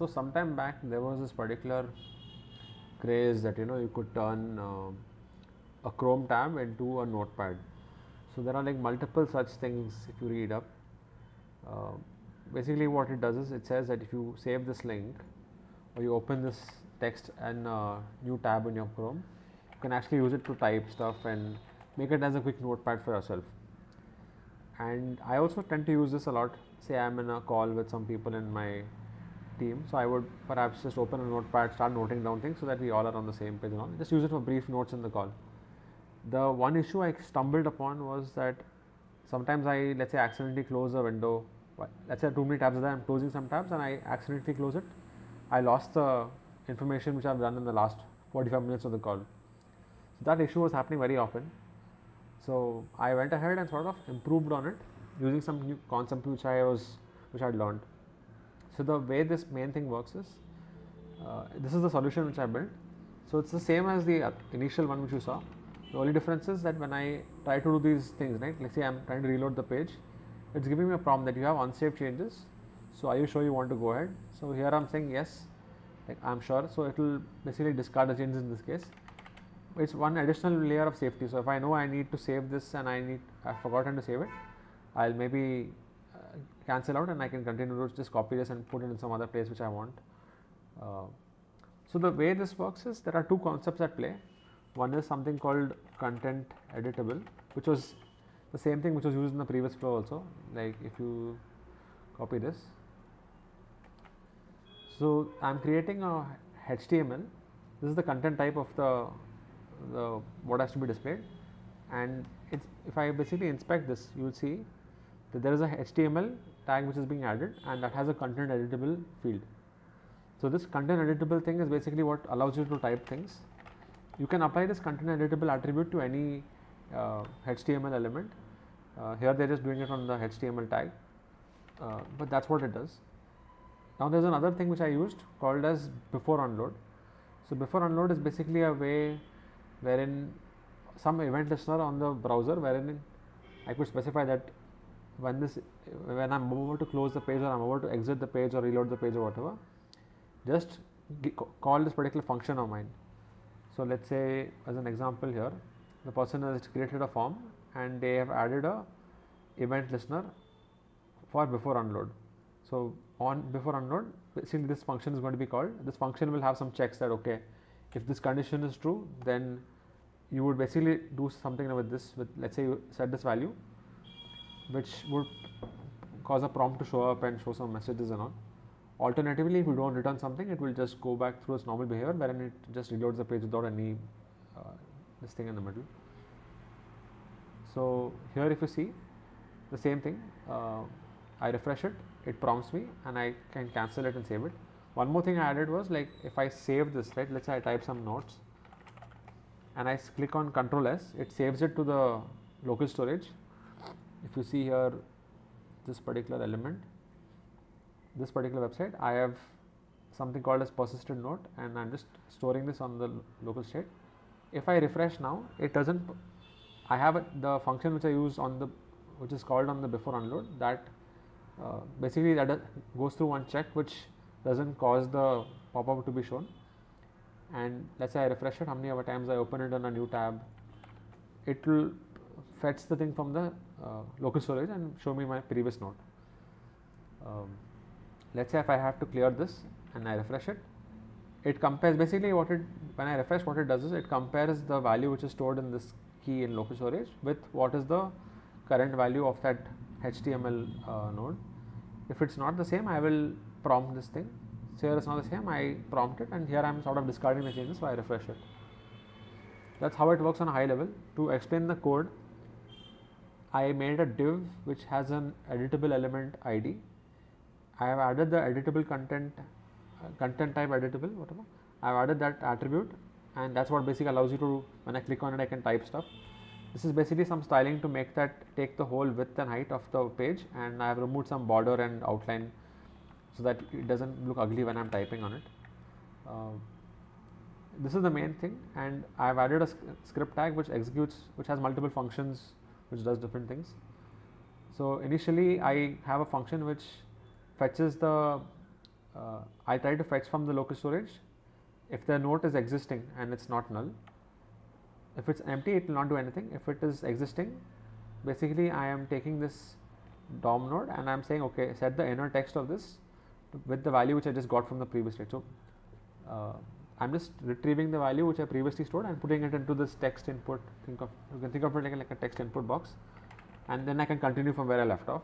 So sometime back there was this particular craze that you could turn a Chrome tab into a notepad. So there are like multiple such things if you read up. Uh, Basically what it does is it says that if you save this link or you open this text and new tab in your Chrome, you can actually use it to type stuff and make it as a quick notepad for yourself. And I also tend to use this a lot. Say I'm in a call with some people in my team, so I would perhaps just open a notepad, start noting down things so that we all are on the same page and all. Just use it for brief notes in the call. The one issue I stumbled upon was that sometimes I, let's say, accidentally close a window. Let's say too many tabs there, I'm closing some tabs and I accidentally close it. I lost the information which I've done in the last 45 minutes of the call. So that issue was happening very often. So I went ahead and sort of improved on it using some new concept which I had learned. So the way this main thing works is, this is the solution which I built. So it's the same as the initial one which you saw. The only difference is that when I try to do these things, right, let's say I'm trying to reload the page, it's giving me a prompt that you have unsaved changes. So are you sure you want to go ahead? So here I'm saying yes, like I'm sure. So it will basically discard the changes in this case. It's one additional layer of safety. So if I know I need to save this and I've forgotten to save it, I'll maybe cancel out and I can continue to just copy this and put it in some other place which I want. So the way this works is there are two concepts at play. One is something called content editable, which was the same thing which was used in the previous flow also. Like if you copy this, so I'm creating a HTML. This is the content type of the what has to be displayed, and it's, if I basically inspect this, you will see that there is a HTML tag which is being added and that has a content editable field. So this content editable thing is basically what allows you to type things. You can apply this content editable attribute to any HTML element. Here they are just doing it on the HTML tag, but that's what it does. Now there is another thing which I used called as beforeunload. So beforeunload is basically a way wherein some event listener on the browser, wherein I could specify that when I'm about to close the page or I'm about to exit the page or reload the page or whatever, just call this particular function of mine. So let's say as an example here, the person has created a form and they have added a event listener for beforeunload. So on beforeunload, basically this function is going to be called. This function will have some checks that okay, if this condition is true, then you would basically do something with this. With, let's say you set this value, which would cause a prompt to show up and show some messages and all. Alternatively, if you don't return something, it will just go back through its normal behavior, wherein it just reloads the page without any this thing in the middle. So here, if you see the same thing, I refresh it, it prompts me, and I can cancel it and save it. One more thing I added was, like, if I save this, right, let's say I type some notes and I click on Control S, it saves it to the local storage. If you see here, this particular element, this particular website, I have something called as persistent note, and I'm just storing this on the local state. If I refresh now, it doesn't. I have the function which I use on the, which is called on the beforeunload, that basically that goes through one check which doesn't cause the pop-up to be shown. And let's say I refresh it, how many other times I open it on a new tab, it will fetch the thing from the local storage and show me my previous note. Let's say if I have to clear this and I refresh it, it compares basically what it, when I refresh, what it does is it compares the value which is stored in this key in local storage with what is the current value of that HTML node. If it's not the same, I will prompt this thing. So here it's not the same, I prompt it, and here I am sort of discarding the changes, so I refresh it. That's how it works on a high level. To explain the code, I made a div which has an editable element ID. I have added the editable content, content type editable, whatever. I have added that attribute, and that's what basically allows you to, when I click on it, I can type stuff. This is basically some styling to make that take the whole width and height of the page, and I have removed some border and outline so that it doesn't look ugly when I'm typing on it. This is the main thing, and I have added a script tag which executes, which has multiple functions which does different things. So initially I have a function which fetches the I try to fetch from the local storage. If the note is existing and it's not null, if it's empty it will not do anything. If it is existing, basically I am taking this DOM node and I am saying okay, set the inner text of this with the value which I just got from the previous state. So I am just retrieving the value which I previously stored and putting it into this text input. You can think of it like a text input box, and then I can continue from where I left off.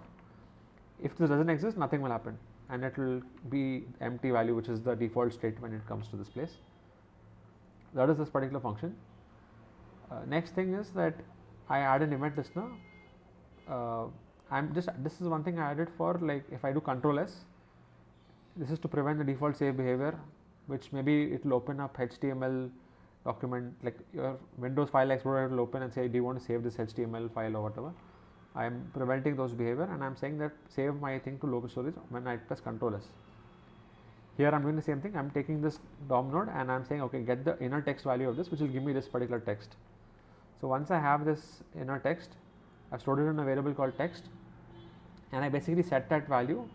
If this doesn't exist, nothing will happen and it will be empty value, which is the default state when it comes to this place. That is this particular function. Next thing is that I add an event listener. This is one thing I added for, like if I do control S, this is to prevent the default save behavior, which maybe it will open up HTML document, like your Windows File Explorer will open and say, do you want to save this HTML file or whatever. I am preventing those behavior and I am saying that save my thing to local storage when I press Ctrl S. Here I am doing the same thing. I am taking this DOM node and I am saying okay, get the inner text value of this, which will give me this particular text. So once I have this inner text, I have stored it in a variable called text, and I basically set that value.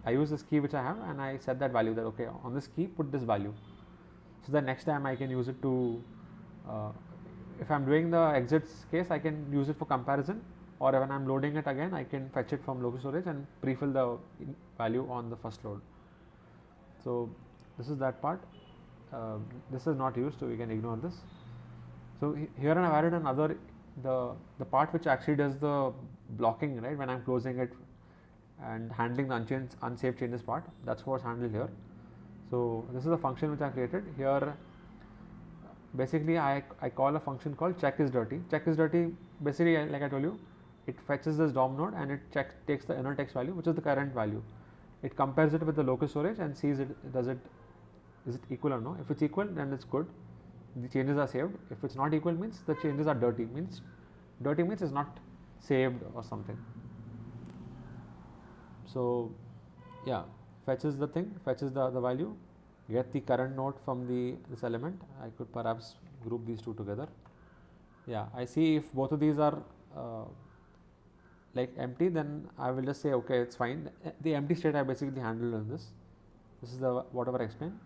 I use this key which I have and I set that value that okay, on this key put this value, so that next time I can use it to if I am doing the exits case, I can use it for comparison, or when I am loading it again, I can fetch it from local storage and pre-fill the value on the first load. So this is that part. This is not used, so we can ignore this. So here I have added another, the part which actually does the blocking, right, when I am closing it and handling the unsaved changes part. That's what's handled here. So this is a function which I created here. Basically I call a function called check is dirty. Check is dirty, basically like I told you, it fetches this DOM node and it takes the inner text value, which is the current value. It compares it with the local storage and sees is it equal or no. If it's equal, then it's good, the changes are saved. If it's not equal, means the changes are dirty, means it's not saved or something. So yeah, fetches the thing, fetches the value, get the current node from this element. I could perhaps group these two together. Yeah, I see if both of these are like empty, then I will just say okay, it's fine. The empty state I basically handled in this. This is the whatever I explained,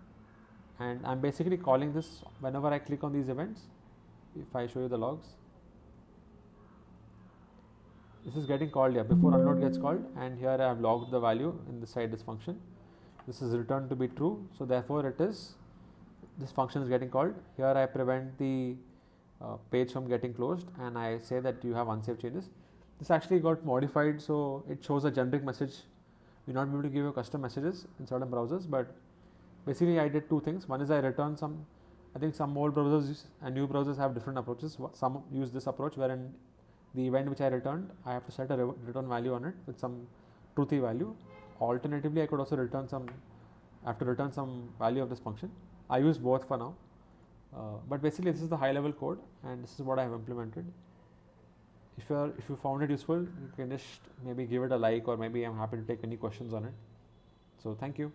and I'm basically calling this whenever I click on these events. If I show you the logs, this is getting called here. Before unload gets called, and here I have logged the value inside this function. This is returned to be true, so therefore it is, this function is getting called. Here I prevent the page from getting closed and I say that you have unsaved changes. This actually got modified, so it shows a generic message. We're not able to give you custom messages in certain browsers, but basically I did two things. One is I return some, I think some old browsers and new browsers have different approaches. Some use this approach wherein the event which I returned, I have to set a return value on it with some truthy value. Alternatively, I could also return some, I have to return some value of this function. I use both for now, but basically this is the high level code and this is what I have implemented. If you found it useful, you can just maybe give it a like, or maybe I'm happy to take any questions on it. So thank you.